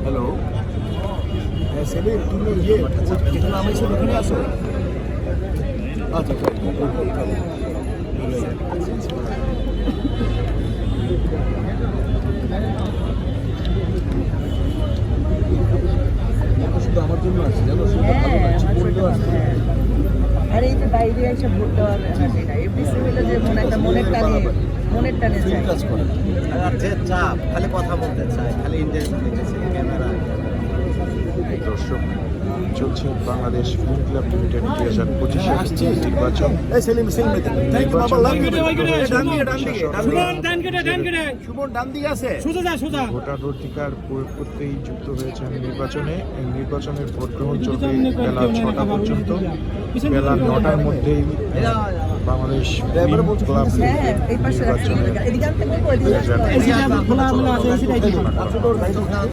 Hello, Selim, তুমি যেখানে আমি এসে ওখানে আসো। আচ্ছা, শুধু আমার জন্য আসছে, জানো, শুধু ভালো লাগছে, পড়লেও আসছে। আর এই যে বাইরে এসে ভোট দেওয়ার এনার্জি না, এফডিসি হলে যে মনের টানে ফিল যায়। কাজ করে। আর যে চাপ, খালি কথা বলতে চায়, খালি ইন্টারভিউ দিতেছে ক্যামেরা। দর্শক, চলছে বাংলাদেশ ফিল্ম ক্লাব লিমিটেড 2025 নির্বাচন। ভোটার অধিকার প্রয়োগ করতেই যুক্ত হয়েছেন নির্বাচনে। এই নির্বাচনের ভোট গ্রহণ চলবে বেলা 6টা পর্যন্ত। বেলা 9টার মধ্যেই বাংলাদেশ ফিল্ম ক্লাব এই পাশে নির্বাচনে এদিকে